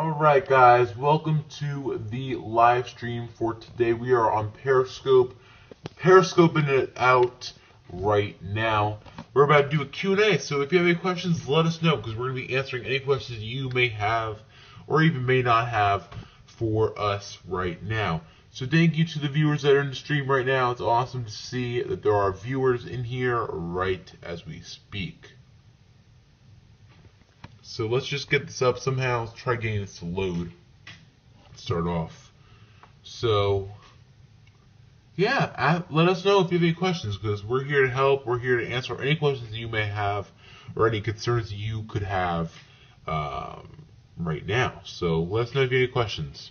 Alright guys, welcome to the live stream for today. We are on Periscope, periscoping it out right now. We're about to do a Q&A, so if you have any questions, let us know, because we're going to be answering any questions you may have, or even may not have, for us right now. So thank you to the viewers that are in the stream right now. It's awesome to see that there are viewers in here right as we speak. So let's just get this up somehow. Let's try getting this to load. Let's start off. So, yeah, let us know if you have any questions, because we're here to help. We're here to answer any questions that you may have, or any concerns that you could have right now. So let us know if you have any questions.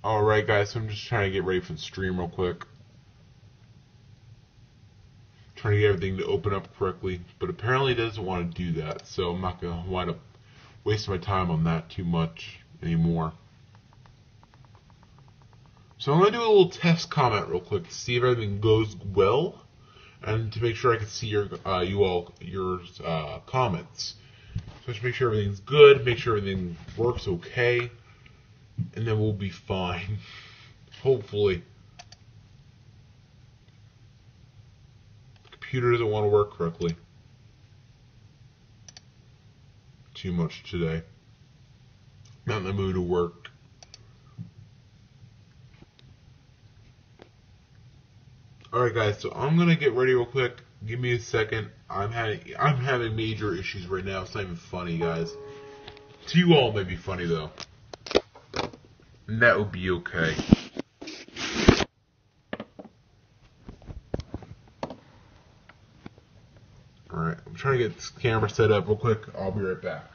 Alright guys, so I'm just trying to get ready for the stream real quick. Trying to get everything to open up correctly, but apparently it doesn't want to do that, so I'm not going to wind up wasting my time on that too much anymore. So I'm going to do a little test comment real quick to see if everything goes well, and to make sure I can see your comments. So just make sure everything's good, make sure everything works okay, and then we'll be fine. Hopefully. The computer doesn't want to work correctly too much today. Not in the mood to work. Alright guys, so I'm gonna get ready real quick. Give me a second. I'm having major issues right now. It's not even funny, guys. To you all, it may be funny though. And that would be okay. Alright, I'm trying to get this camera set up real quick. I'll be right back.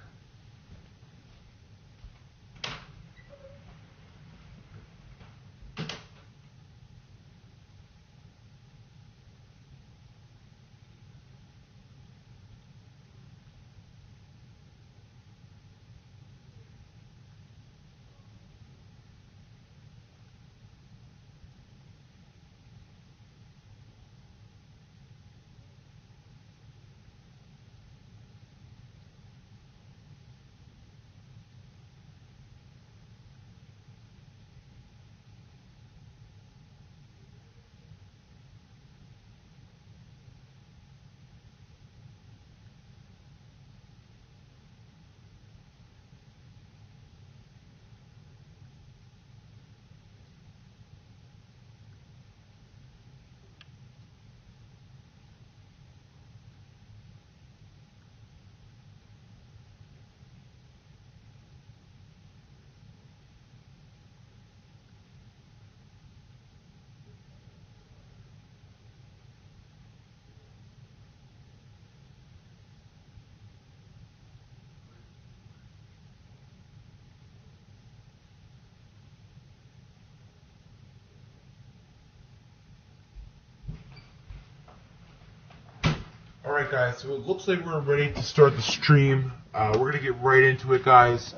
Alright guys, so it looks like we're ready to start the stream. We're going to get right into it, guys.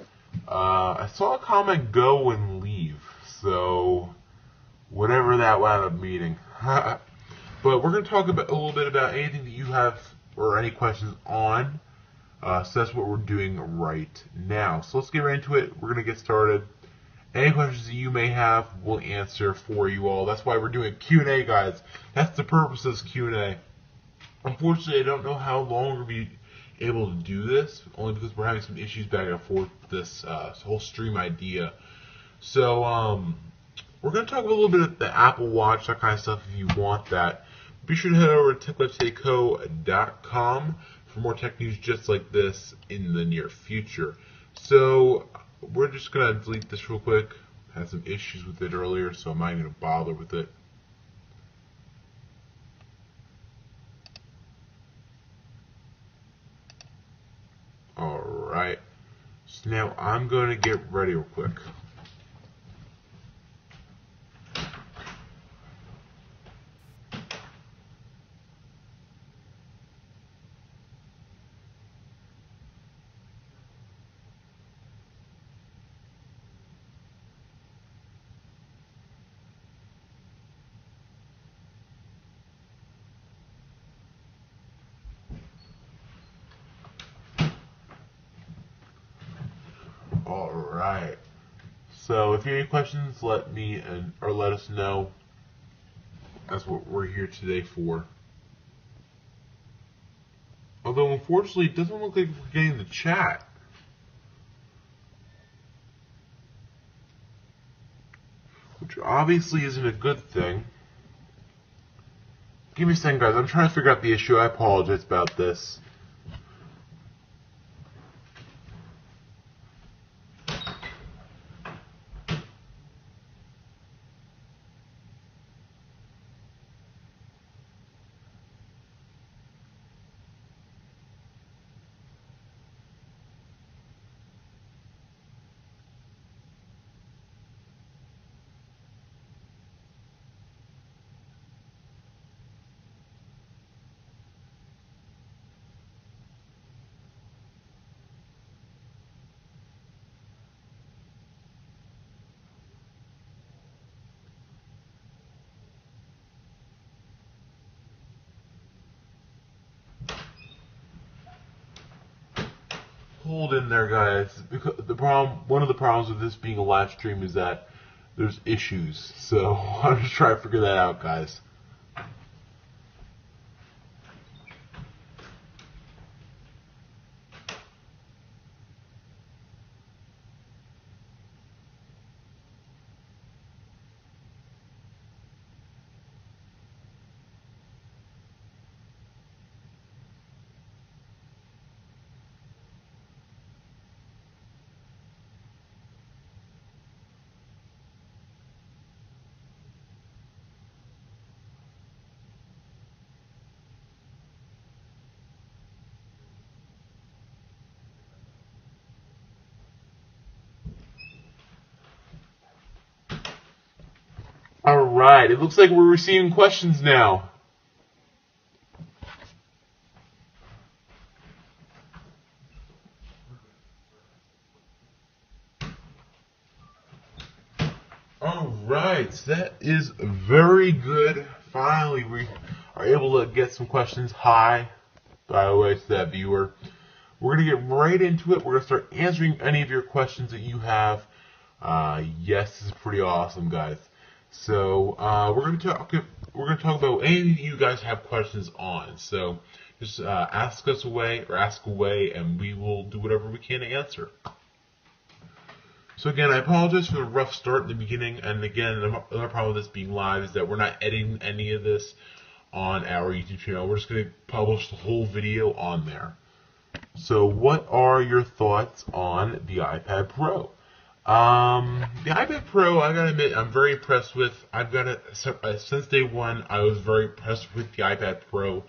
I saw a comment go and leave, so whatever that wound up meaning. But we're going to talk about a little bit about anything that you have or any questions on. So that's what we're doing right now. So let's get right into it. We're going to get started. Any questions that you may have, we'll answer for you all. That's why we're doing Q&A, guys. That's the purpose of this Q&A. Unfortunately, I don't know how long we'll be able to do this, only because we're having some issues back and forth with this whole stream idea. So, we're going to talk a little bit about the Apple Watch, that kind of stuff, if you want that. Be sure to head over to techlifetodayco.com for more tech news just like this in the near future. So, we're just going to delete this real quick. I had some issues with it earlier, so I'm not even going to bother with it. Alright, so now I'm going to get ready real quick. All right. So if you have any questions, let me or let us know. That's what we're here today for. Although unfortunately, it doesn't look like we're getting the chat. Which obviously isn't a good thing. Give me a second, guys. I'm trying to figure out the issue. I apologize about this. Hold in there, guys. Because one of the problems with this being a live stream is that there's issues. So I'm just trying to figure that out, guys. Alright, it looks like we're receiving questions now. Alright, that is very good. Finally, we are able to get some questions. Hi, by the way, to that viewer. We're going to get right into it. We're going to start answering any of your questions that you have. Yes, this is pretty awesome, guys. So we're going to talk about anything you guys have questions on. So just ask away, and we will do whatever we can to answer. So again, I apologize for the rough start in the beginning. And again, another problem with this being live is that we're not editing any of this on our YouTube channel. We're just going to publish the whole video on there. So what are your thoughts on the iPad Pro? The iPad Pro, I gotta admit, I'm very impressed with. I've got it since day one. I was very impressed with the iPad Pro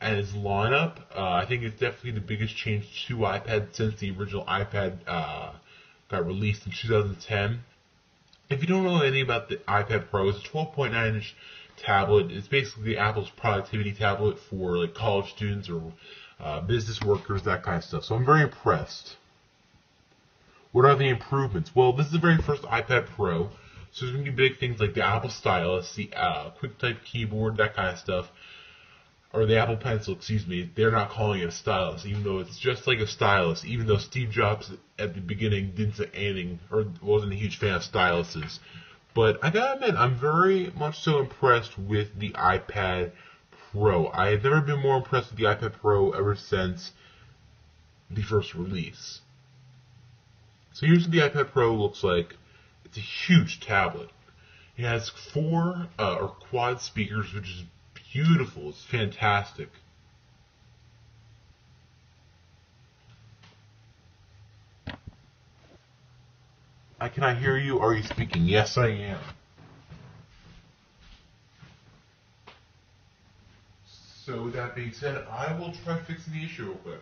and its lineup. I think it's definitely the biggest change to iPad since the original iPad got released in 2010. If you don't know anything about the iPad Pro, it's a 12.9-inch tablet. It's basically Apple's productivity tablet for like college students or business workers, that kind of stuff. So I'm very impressed. What are the improvements? Well, this is the very first iPad Pro, so there's going to be big things like the Apple Stylus, the QuickType keyboard, that kind of stuff. Or the Apple Pencil, excuse me. They're not calling it a stylus, even though it's just like a stylus, even though Steve Jobs at the beginning didn't say anything, or wasn't a huge fan of styluses. But I gotta admit, I'm very much so impressed with the iPad Pro. I have never been more impressed with the iPad Pro ever since the first release. So here's what the iPad Pro looks like. It's a huge tablet. It has 4 or quad speakers, which is beautiful. It's fantastic. Can I hear you? Are you speaking? Yes, I am. So with that being said, I will try fixing the issue real quick.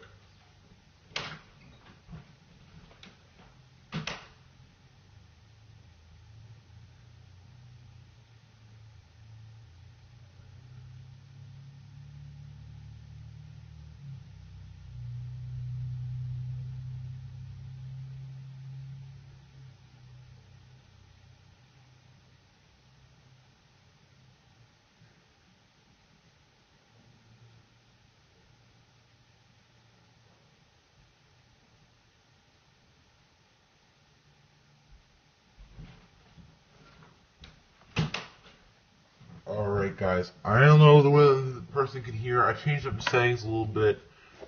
Alright guys, I don't know whether the person can hear. I changed up the settings a little bit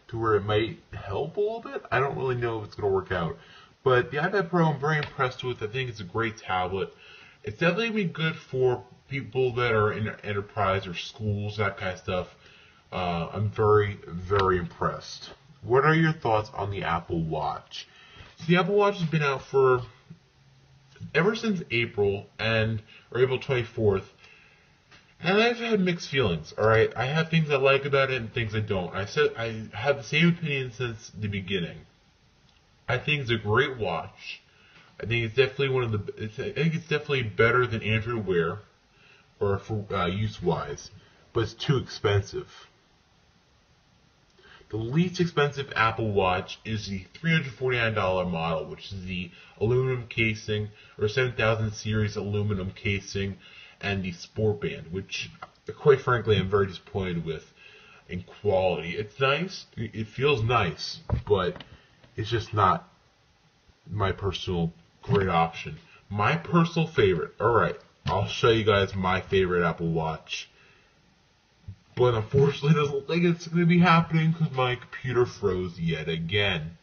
to where it might help a little bit. I don't really know if it's going to work out. But the iPad Pro I'm very impressed with. I think it's a great tablet. It's definitely going to be good for people that are in enterprise or schools, that kind of stuff. I'm very, very impressed. What are your thoughts on the Apple Watch? So the Apple Watch has been out for ever since April or April 24th. And I've had mixed feelings, alright? I have things I like about it and things I don't. I have the same opinion since the beginning. I think it's a great watch. I think it's definitely I think it's definitely better than Android Wear, or for use-wise, but it's too expensive. The least expensive Apple Watch is the $349 model, which is the aluminum casing, or 7000 series aluminum casing, and the Sport Band, which, quite frankly, I'm very disappointed with in quality. It's nice, it feels nice, but it's just not my personal great option. My personal favorite, alright, I'll show you guys my favorite Apple Watch. But unfortunately, it doesn't look like it's going to be happening because my computer froze yet again.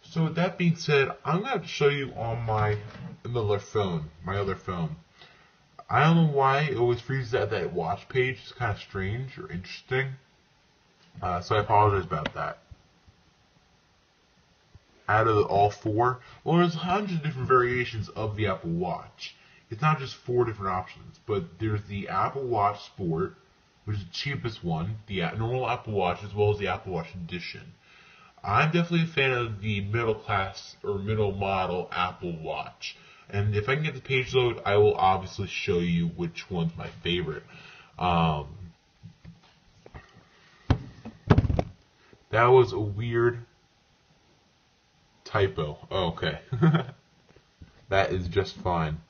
So with that being said, I'm going to show you on my other phone. I don't know why it always freezes at that watch page. It's kind of strange or interesting. So I apologize about that. Out of all four, well, there's hundreds of different variations of the Apple Watch. It's not just 4 different options, but there's the Apple Watch Sport, which is the cheapest one, the normal Apple Watch, as well as the Apple Watch Edition. I'm definitely a fan of the middle class or middle model Apple Watch. And if I can get the page load, I will obviously show you which one's my favorite. That was a weird typo. Oh, okay. That is just fine.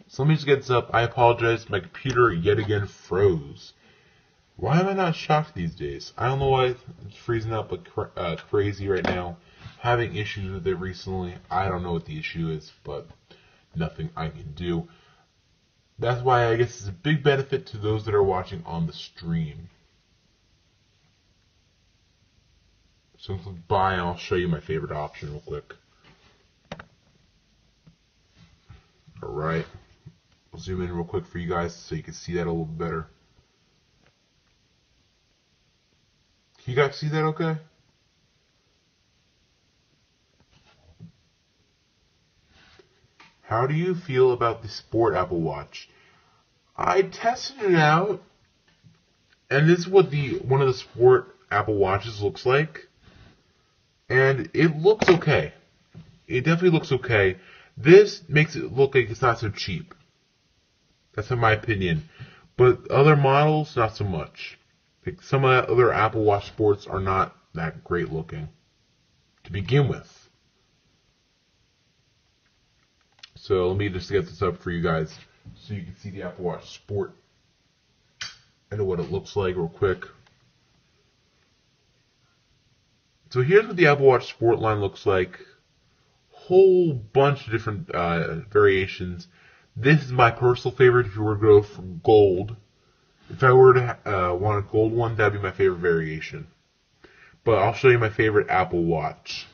So let me just get this up. I apologize. My computer yet again froze. Why am I not shocked these days? I don't know why it's freezing up like crazy right now. Having issues with it recently. I don't know what the issue is, but nothing I can do. That's why I guess it's a big benefit to those that are watching on the stream. So click buy and I'll show you my favorite option real quick. Alright. I'll zoom in real quick for you guys so you can see that a little better. Can you guys see that okay? How do you feel about the Sport Apple Watch? I tested it out, and this is what one of the Sport Apple Watches looks like, and it looks okay. It definitely looks okay. This makes it look like it's not so cheap. That's in my opinion. But other models, not so much. Like some of the other Apple Watch Sports are not that great looking to begin with. So let me just get this up for you guys so you can see the Apple Watch Sport and what it looks like real quick. So here's what the Apple Watch Sport line looks like. Whole bunch of different variations. This is my personal favorite if you were to go for gold. If I were to want a gold one, that would be my favorite variation. But I'll show you my favorite Apple Watch.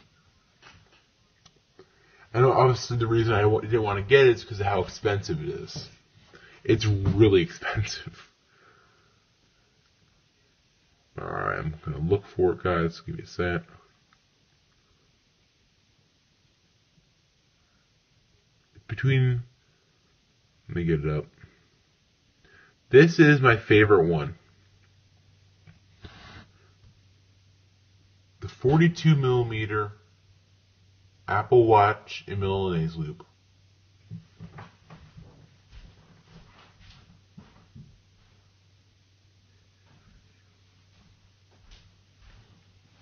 I know obviously the reason I didn't want to get it is because of how expensive it is. It's really expensive. Alright, I'm going to look for it, guys. Give me a sec. Let me get it up. This is my favorite one. The 42mm Apple Watch in Milanese loop.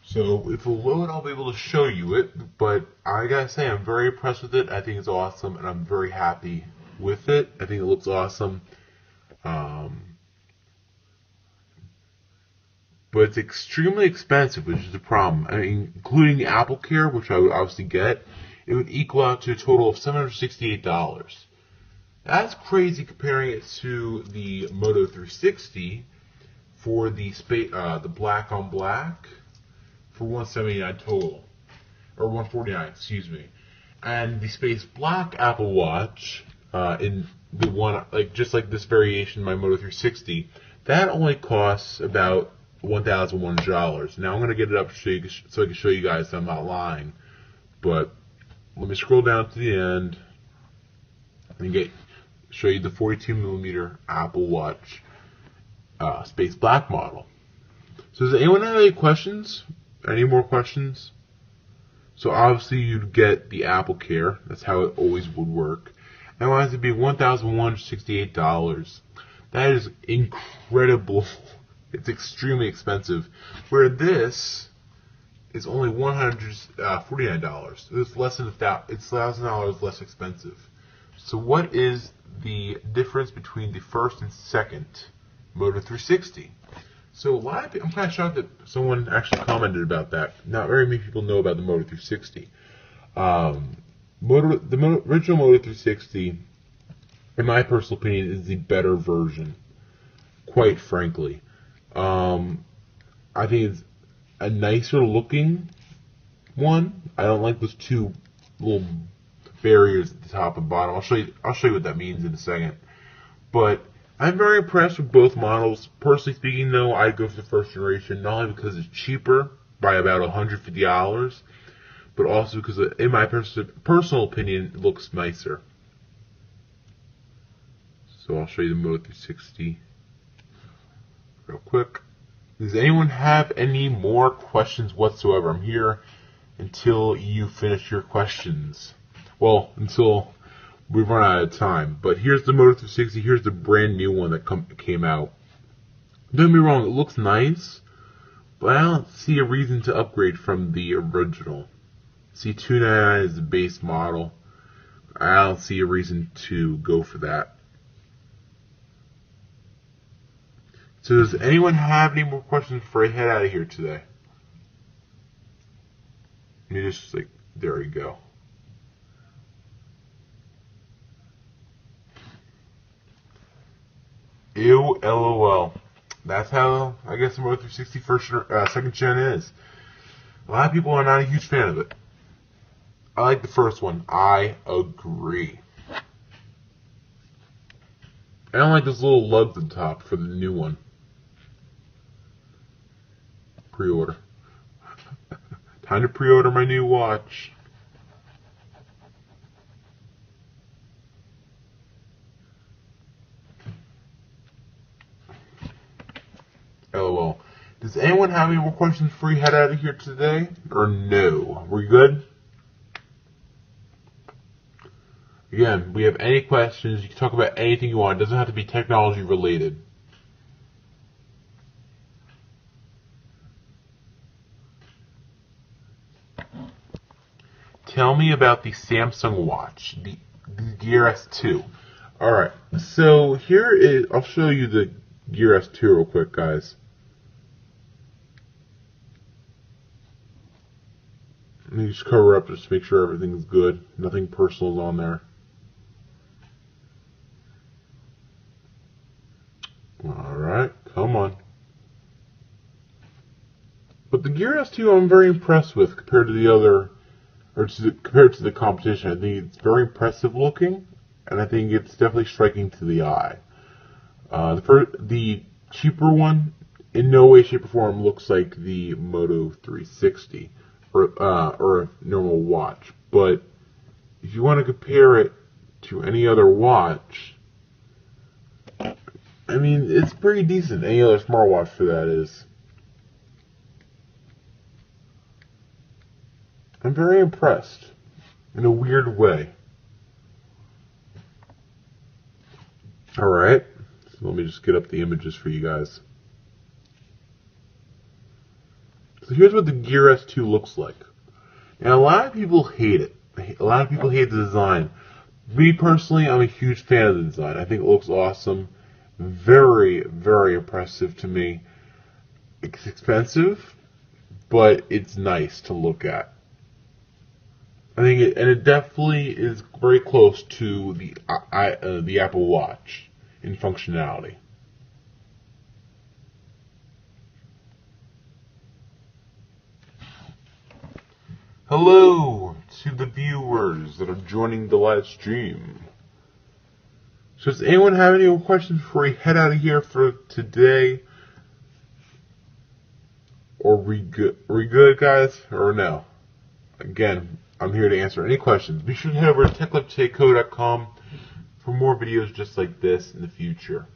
So if it'll load, I'll be able to show you it, but I gotta say I'm very impressed with it. I think it's awesome, and I'm very happy with it. I think it looks awesome. But it's extremely expensive, which is the problem. I mean, including the Apple Care, which I would obviously get, it would equal out to a total of $768. That's crazy comparing it to the Moto 360 for the black on black for 179 total, or 149, excuse me. And the Space Black Apple Watch in the one just like this variation, my Moto 360, that only costs about $1,100. Now I'm going to get it up so I can show you guys that I'm not lying. But let me scroll down to the end and show you the 42mm Apple Watch Space Black model. So does anyone have any questions? Any more questions? So obviously you'd get the Apple Care. That's how it always would work. And it wants to be $1,168. That is incredible. It's extremely expensive. Where this is only $149. It's less than it's $1,000 less expensive. So what is the difference between the first and second Moto 360? So I'm kind of shocked that someone actually commented about that. Not very many people know about the Moto 360. The original Moto 360, in my personal opinion, is the better version. Quite frankly, I think it's a nicer looking one. I don't like those two little barriers at the top and bottom. I'll show you what that means in a second. But I'm very impressed with both models. Personally speaking, though, I'd go for the first generation, not only because it's cheaper by about $150, but also because, in my personal opinion, it looks nicer. So I'll show you the Moto 360 real quick. Does anyone have any more questions whatsoever? I'm here until you finish your questions. Well, until we run out of time. But here's the Moto 360. Here's the brand new one that came out. Don't get me wrong, it looks nice, but I don't see a reason to upgrade from the original. See, $299 is the base model. I don't see a reason to go for that. So does anyone have any more questions before I head out of here today? Let me just, there we go. Ew, LOL. That's how, I guess, the Moto 360 second gen is. A lot of people are not a huge fan of it. I like the first one. I agree. I don't like those little lugs on top for the new one. Pre-order. Time to pre-order my new watch. LOL. Does anyone have any more questions before you head out of here today? Or no? We good? Again, we have any questions, you can talk about anything you want. It doesn't have to be technology related. Tell me about the Samsung watch, the Gear S2. Alright, so I'll show you the Gear S2 real quick, guys. Let me just cover up just to make sure everything's good. Nothing personal is on there. Alright, come on. But the Gear S2 I'm very impressed with compared to the other, compared to the competition. I think it's very impressive looking, and I think it's definitely striking to the eye. The cheaper one, in no way, shape, or form looks like the Moto 360 or a normal watch. But if you want to compare it to any other watch, I mean, it's pretty decent. Any other smartwatch for that is. I'm very impressed in a weird way. Alright, so let me just get up the images for you guys. So here's what the Gear S2 looks like. And a lot of people hate it. A lot of people hate the design. Me personally, I'm a huge fan of the design. I think it looks awesome. Very, very impressive to me. It's expensive, but it's nice to look at. I think it definitely is very close to the Apple Watch in functionality. Hello to the viewers that are joining the live stream. So does anyone have any questions before we head out of here for today? Or we good, guys? Or no? Again, I'm here to answer any questions. Be sure to head over to techlifetodayco.com for more videos just like this in the future.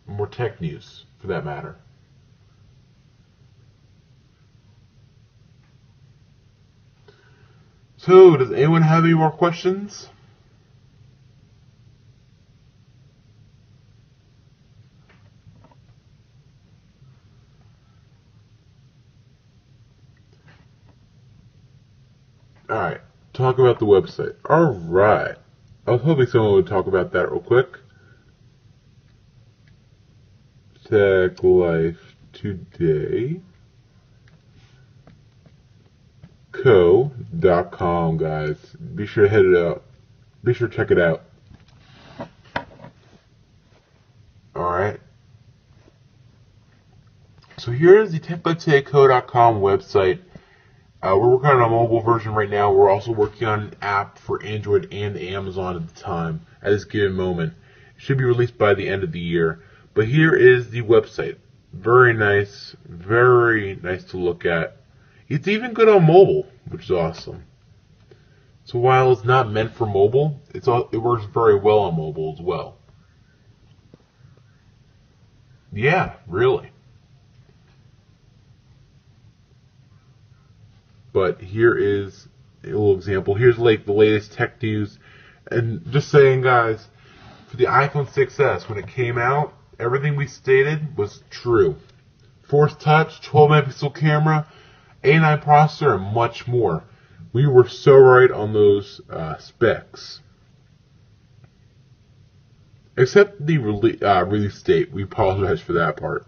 More tech news, for that matter. So, does anyone have any more questions? Alright, talk about the website. Alright. I was hoping someone would talk about that real quick. techlifetodayco.com, guys. Be sure to head it out. Be sure to check it out. Alright. So here's the techlifetodayco.com website. We're working on a mobile version right now. We're also working on an app for Android and Amazon at the time, at this given moment. It should be released by the end of the year. But here is the website. Very nice to look at. It's even good on mobile, which is awesome. So while it's not meant for mobile, it works very well on mobile as well. Yeah, really. But here is a little example. Here's like the latest tech news. And just saying, guys, for the iPhone 6s, when it came out, everything we stated was true. Force Touch, 12 megapixel camera, A9 processor, and much more. We were so right on those specs. Except the release date. We apologize for that part.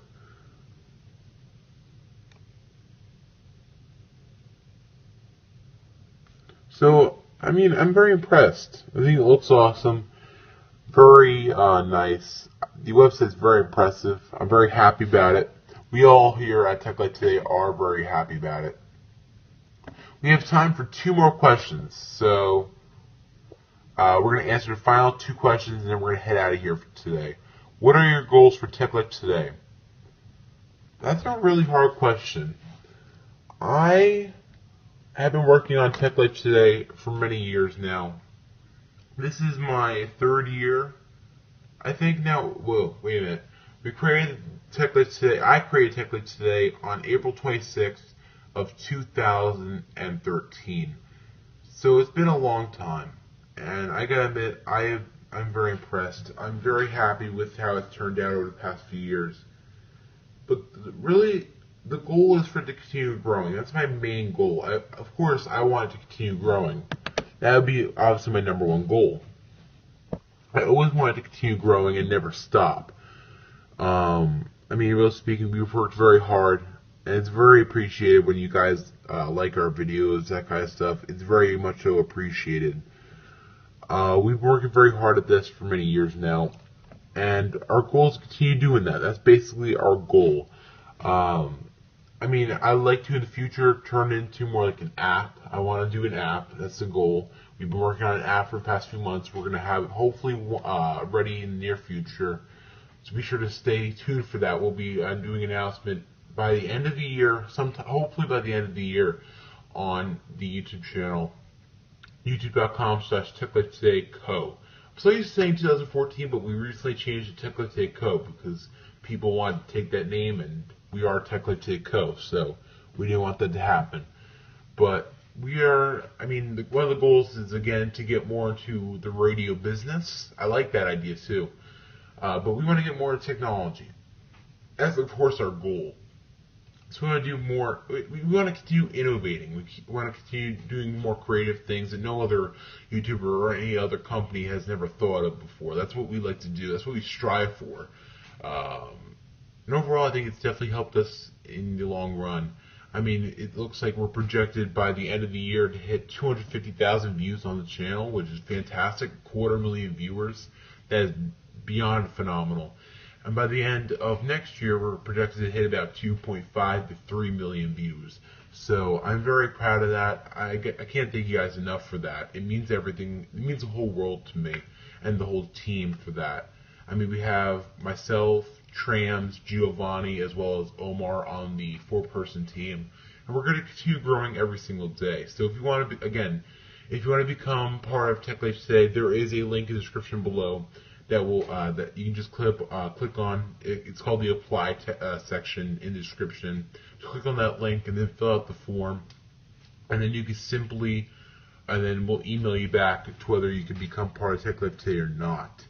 So, I mean, I'm very impressed. I think it looks awesome. Very nice. The website's very impressive. I'm very happy about it. We all here at TechLife Today are very happy about it. We have time for 2 more questions. So, we're going to answer the final 2 questions, and then we're going to head out of here for today. What are your goals for TechLife Today? That's a really hard question. I have been working on TechLife Today for many years now. This is my 3rd year, I think now. Whoa, wait a minute. We created TechLife Today. I created TechLife Today on April 26th of 2013. So it's been a long time, and I gotta admit, I'm very impressed. I'm very happy with how it's turned out over the past few years. But really, the goal is for it to continue growing. That's my main goal. Of course, I want it to continue growing. That would be obviously my number 1 goal. I always want it to continue growing and never stop. I mean, really speaking, we've worked very hard, and it's very appreciated when you guys like our videos, that kind of stuff. It's very much so appreciated. We've been working very hard at this for many years now, and our goal is to continue doing that. That's basically our goal. I mean, I'd like to in the future turn it into more like an app. I want to do an app. That's the goal. We've been working on an app for the past few months. We're going to have it hopefully ready in the near future. So be sure to stay tuned for that. We'll be doing an announcement by the end of the year, hopefully by the end of the year, on the YouTube channel, youtube.com/techlifetodayco. I'm still used to saying 2014, but we recently changed to techlifetodayco because people wanted to take that name, and we are TechLife Today Co, so we didn't want that to happen. But we are, I mean, one of the goals is, again, to get more into the radio business. I like that idea, too. But we want to get more into technology. That's, of course, our goal. So we want to do more, we want to continue innovating. We want to continue doing more creative things that no other YouTuber or any other company has never thought of before. That's what we like to do. That's what we strive for. And overall, I think it's definitely helped us in the long run. I mean, it looks like we're projected by the end of the year to hit 250,000 views on the channel, which is fantastic. 250,000 viewers. That is beyond phenomenal. And by the end of next year, we're projected to hit about 2.5 to 3 million views. So I'm very proud of that. I can't thank you guys enough for that. It means everything. It means the whole world to me and the whole team for that. I mean, we have myself, Trams, Giovanni, as well as Omar on the 4-person team. And we're going to continue growing every single day. So if you want to, if you want to become part of Tech Life Today, there is a link in the description below that will that you can just click on. It's called the Apply section in the description. Just click on that link and then fill out the form, and then you can simply, and then we'll email you back to whether you can become part of Tech Life Today or not.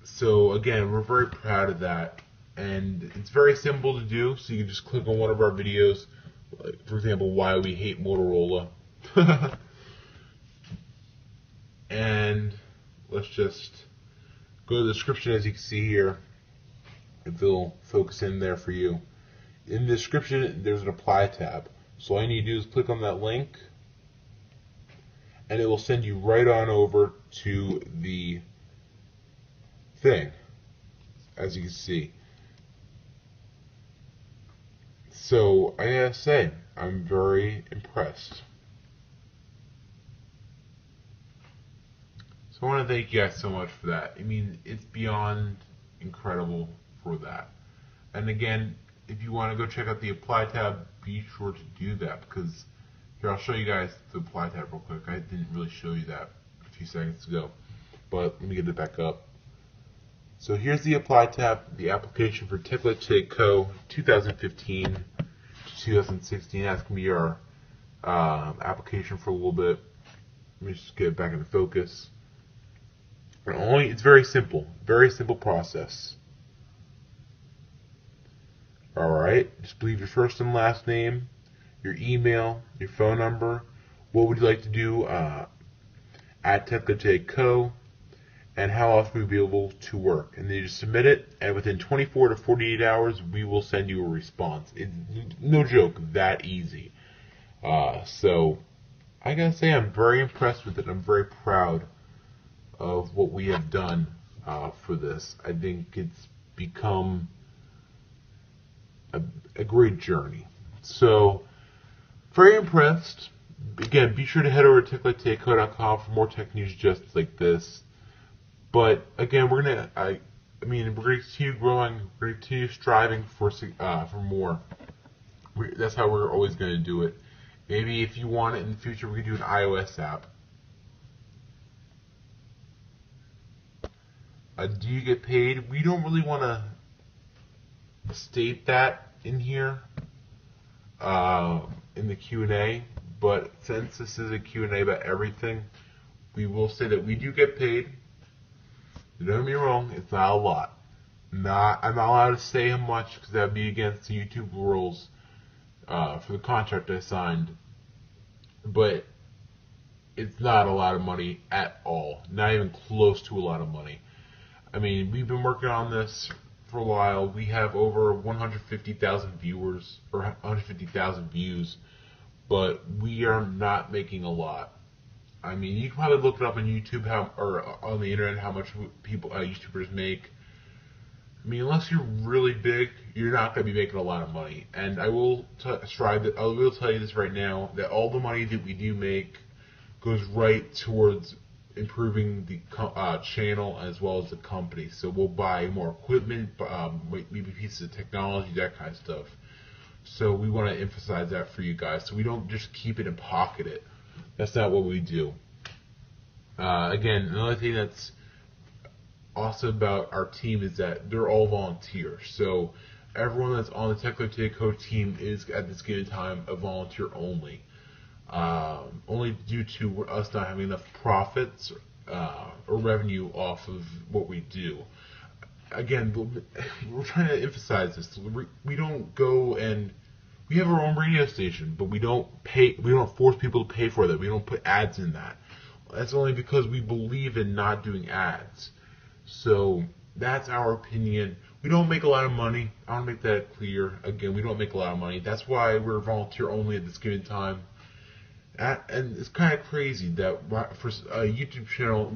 So again, we're very proud of that, and it's very simple to do. So you can just click on one of our videos, like, for example, why we hate Motorola, and let's just go to the description as you can see here, if it'll focus in there for you. In the description, there's an Apply tab. So all you need to do is click on that link, and it will send you right on over to the thing, as you can see. So I gotta say, I'm very impressed. So I want to thank you guys so much for that. I mean, it's beyond incredible for that. And again, if you want to go check out the Apply tab, be sure to do that, because here, I'll show you guys the Apply tab real quick. I didn't really show you that a few seconds ago, but let me get it back up. So here's the Apply tab, the application for techlifetodayco 2015 to 2016. That's going to be our application for a little bit. Let me just get it back into focus. It's very simple process. Alright, just leave your first and last name, your email, your phone number, what would you like to do at techlifetodayco, and how else we will be able to work. And then you just submit it, and within 24 to 48 hours, we will send you a response. It's no joke, that easy. So, I gotta say, I'm very impressed with it. I'm very proud of what we have done for this. I think it's become a great journey. So, very impressed. Again, be sure to head over to techlifetodayco.com for more tech news just like this. But again, we're gonna continue growing. We're gonna continue striving for more. That's how we're always gonna do it. Maybe if you want it in the future, we could do an iOS app. Do you get paid? We don't really want to state that in here in the Q&A, but since this is a Q&A about everything, we will say that we do get paid. Don't get me wrong, it's not a lot. I'm not allowed to say how much because that would be against the YouTube rules for the contract I signed. But it's not a lot of money at all. Not even close to a lot of money. I mean, we've been working on this for a while. We have over 150,000 viewers, or 150,000 views, but we are not making a lot. I mean, you can probably look it up on YouTube or on the internet how much people YouTubers make. I mean, unless you're really big, you're not going to be making a lot of money. And I will tell you this right now, that all the money that we do make goes right towards improving the channel as well as the company. So we'll buy more equipment, maybe pieces of technology, that kind of stuff. So we want to emphasize that for you guys. So we don't just keep it and pocket it. That's not what we do. Again, another thing that's awesome about our team is that they're all volunteers. So everyone that's on the Tech Life Today team is at this given time a volunteer only. Only due to us not having enough profits or revenue off of what we do. Again, we're trying to emphasize this. We don't go and we have our own radio station, but we don't pay. We don't force people to pay for that. We don't put ads in that. That's only because we believe in not doing ads. So that's our opinion. We don't make a lot of money. I want to make that clear. Again, we don't make a lot of money. That's why we're volunteer only at this given time. And it's kind of crazy that for a YouTube channel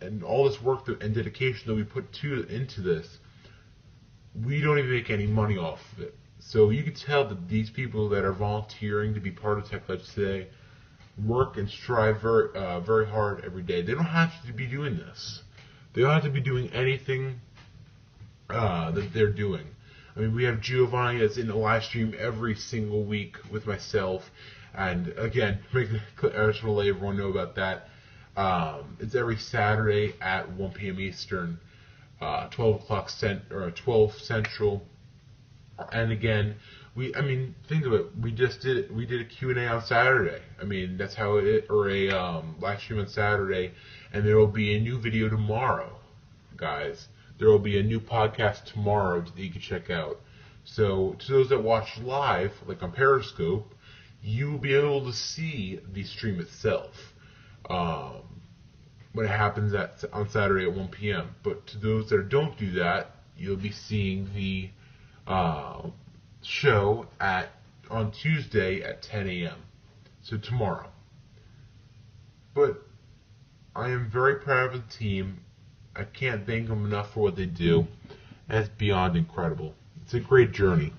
and all this work and dedication that we put into this, we don't even make any money off of it. So you can tell that these people that are volunteering to be part of Tech Life Today work and strive very hard every day. They don't have to be doing this. They don't have to be doing anything that they're doing. I mean, we have Giovanni that's in the live stream every single week with myself. And again, I just want to let everyone know about that. It's every Saturday at 1 p.m. Eastern, 12 Central. And again, think of it. We did a Q&A on Saturday. I mean, that's how or a live stream on Saturday, and there will be a new video tomorrow, guys. There will be a new podcast tomorrow that you can check out. So to those that watch live, like on Periscope, you will be able to see the stream itself when it happens on Saturday at 1 p.m. But to those that don't do that, you'll be seeing the show on Tuesday at 10 a.m. So tomorrow. But I am very proud of the team. I can't thank them enough for what they do. And it's beyond incredible. It's a great journey.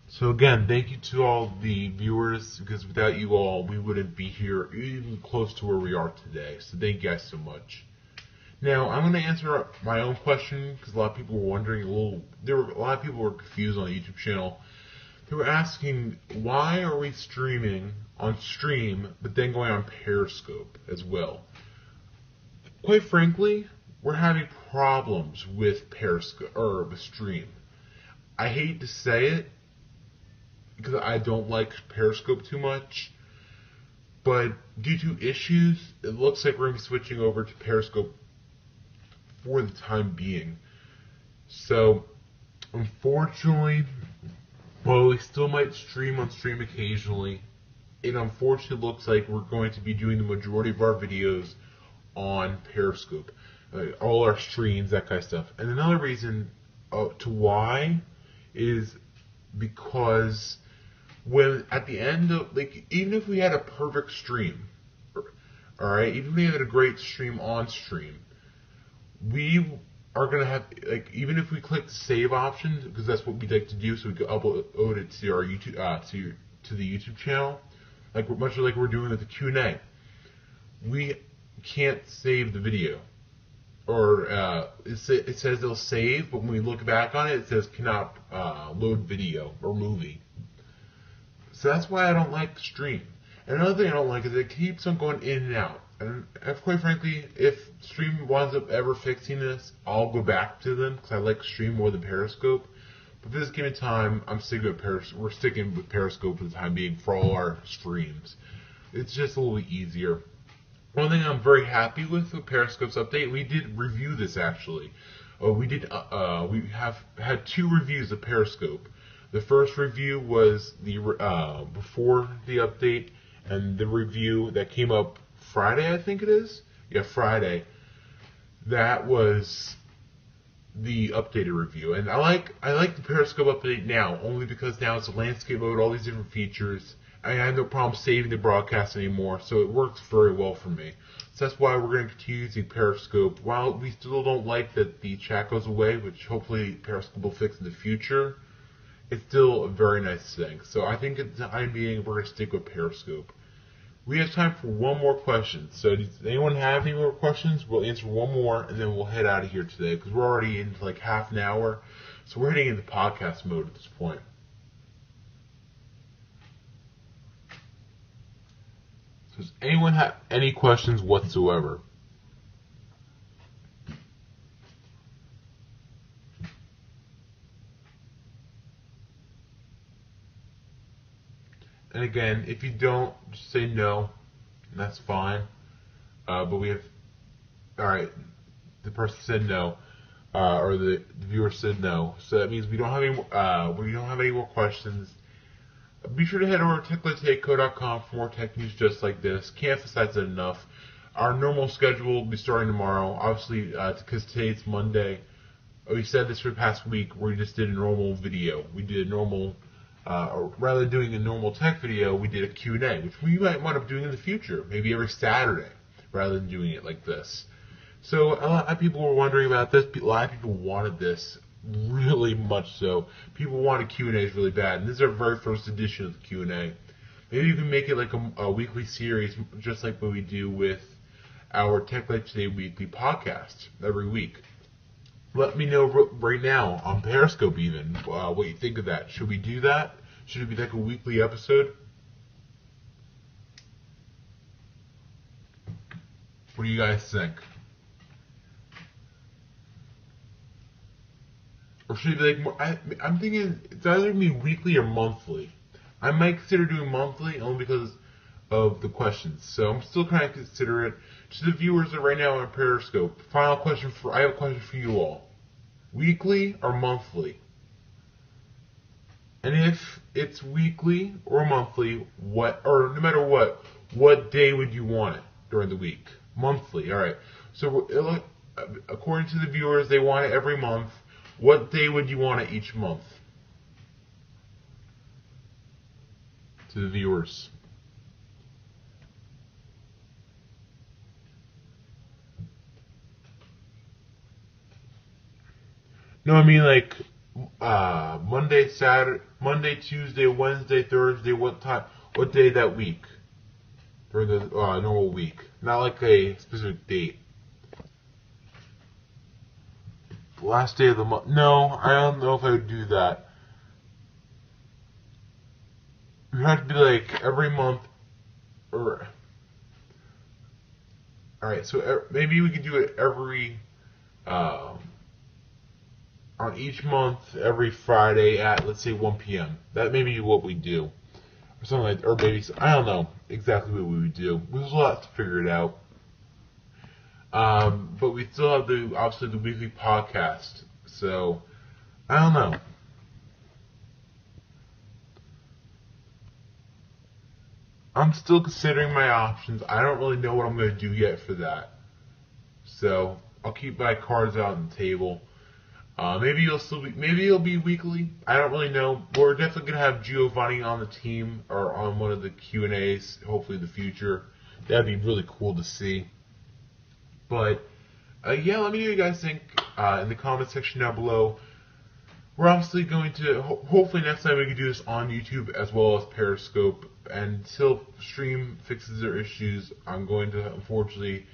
So again, thank you to all the viewers, because without you all, we wouldn't be here even close to where we are today. So thank you guys so much. Now, I'm going to answer my own question, because a lot of people were wondering a lot of people were confused on the YouTube channel. They were asking, why are we streaming on stream, but then going on Periscope as well? Quite frankly, we're having problems with Periscope, or the stream. I hate to say it, because I don't like Periscope too much, but due to issues, it looks like we're going to be switching over to Periscope for the time being. So, unfortunately, while we still might stream on stream occasionally, it unfortunately looks like we're going to be doing the majority of our videos on Periscope. All our streams, that kind of stuff. And another reason to why is because when at the end of, even if we had a perfect stream, alright, even if we had a great stream on stream, we are going to have, even if we click the save option, because that's what we like to do, so we can upload it to our YouTube, to the YouTube channel, much like we're doing with the Q&A, we can't save the video. Or it says it'll save, but when we look back on it, it says cannot load video or movie. So that's why I don't like stream. And another thing I don't like is it keeps on going in and out. And quite frankly, if stream winds up ever fixing this, I'll go back to them, because I like stream more than Periscope. But for this given time, we're sticking with Periscope for the time being for all our streams. It's just a little bit easier. One thing I'm very happy with Periscope's update, we did review this actually. We have had 2 reviews of Periscope. The first review was the before the update, and the review that came up Friday, I think it is. Yeah, Friday. That was the updated review, and I like the Periscope update now, only because now it's a landscape mode, all these different features. I have no problem saving the broadcast anymore, so it works very well for me. So that's why we're going to continue using Periscope. While we still don't like that the chat goes away, which hopefully Periscope will fix in the future, it's still a very nice thing. So I think at the time being, we're going to stick with Periscope. We have time for one more question. So does anyone have any more questions? We'll answer one more, and then we'll head out of here today, because we're already into half an hour. So we're heading into podcast mode at this point. Does anyone have any questions whatsoever? And again, if you don't, just say no, and that's fine. But we have, alright, the person said no, or the viewer said no. So that means we don't have any more questions. Be sure to head over to techlifetodayco.com for more tech news just like this. Can't emphasize it enough. Our normal schedule will be starting tomorrow, obviously, because today's Monday. We said this for the past week, where we just did a normal video. We did a normal, or rather than doing a normal tech video, we did a Q&A, which we might wind up doing in the future, maybe every Saturday, rather than doing it like this. So a lot of people were wondering about this. A lot of people wanted this really much so. People wanted Q&As really bad, and this is our very first edition of the Q&A. Maybe you can make it like a weekly series, just like what we do with our Tech Life Today weekly podcast every week. Let me know right now on Periscope even what you think of that. Should we do that? Should it be like a weekly episode? What do you guys think? Or should it be like more? I'm thinking it's either going to be weekly or monthly. I might consider doing monthly only because of the questions. So I'm still trying to consider it. To the viewers that right now on Periscope, I have a question for you all. Weekly or monthly? And if it's weekly or monthly, or no matter what day would you want it during the week? Monthly, alright. So according to the viewers, they want it every month. What day would you want it each month? To the viewers. No, I mean like Monday, Tuesday, Wednesday, Thursday. What day that week? During the normal week, not like a specific date. The last day of the month. No, I don't know if I would do that. It would have to be like every month, or all right. So maybe we could do it every. On each month, every Friday at, let's say, 1 p.m. That may be what we do. Or something like that. Or maybe, I don't know exactly what we would do. There's a lot to figure it out. But we still have obviously the weekly podcast. So, I don't know. I'm still considering my options. I don't really know what I'm going to do yet for that. So, I'll keep my cards out on the table. Maybe it'll be weekly. I don't really know. We're definitely gonna have Giovanni on the team or on one of the Q&As. Hopefully in the future. That'd be really cool to see. But yeah, let me know what you guys think in the comment section down below. We're obviously going to hopefully next time we can do this on YouTube as well as Periscope. Until Stream fixes their issues, I'm going to unfortunately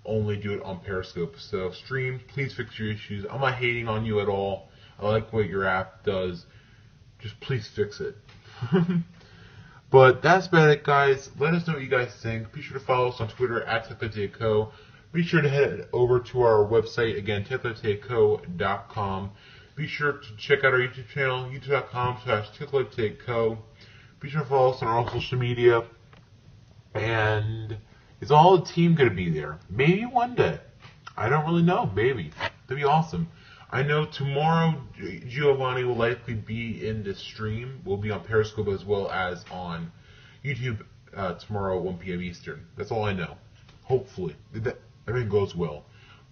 only do it on Periscope. So Stream, please fix your issues. I'm not hating on you at all. I like what your app does. Just please fix it. But that's about it, guys. Let us know what you guys think. Be sure to follow us on Twitter at techlifetodayco. Be sure to head over to our website, again, techlifetodayco.com. Be sure to check out our YouTube channel, youtube.com/techlifetodayco. Be sure to follow us on all social media. And is all the team going to be there? Maybe one day. I don't really know. Maybe. That'd be awesome. I know tomorrow Giovanni will likely be in the stream. We'll be on Periscope as well as on YouTube tomorrow at 1 p.m. Eastern. That's all I know. Hopefully. Everything goes well.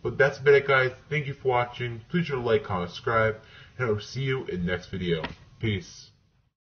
But that's about it, guys. Thank you for watching. Please sure to like, comment, subscribe, and I will see you in the next video. Peace.